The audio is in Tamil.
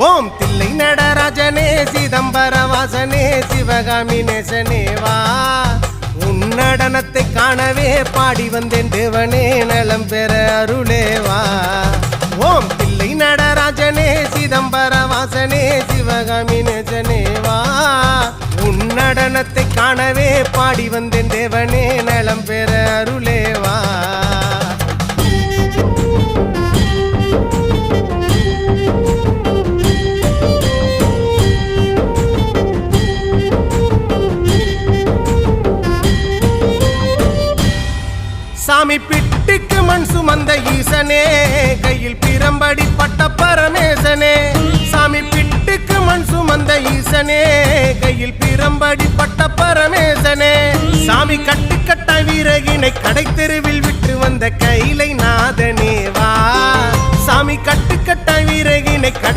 ஓம் தில்லை நடராஜனே சிதம்பர வாசனே சிவகாமி நேசனே வா உன் நடனத்தை காணவே பாடி வந்தேன் தேவனே நலம் பெற அருளேவா ஓம் தில்லை நடராஜனே சிதம்பர வாசனே சிவகாமி நேசனே வா உன் நடனத்தை காணவே பாடி வந்தேன் தேவனே நலம் பெற அருளேவா சாமி பிட்டுக்கு மண் சுமந்த ஈசனே கையில் பிரம்படி பட்ட பரமேசனே சாமி பிட்டுக்கு மண் சுமந்த ஈசனே கையில் பிரம்படி பட்ட பரமேசனே சாமி கட்டுக்கட்ட வீரகினை கடை தெருவில் விட்டு வந்த கைலை நாதனே வா சாமி கட்டுக்கட்ட வீரகினை கடை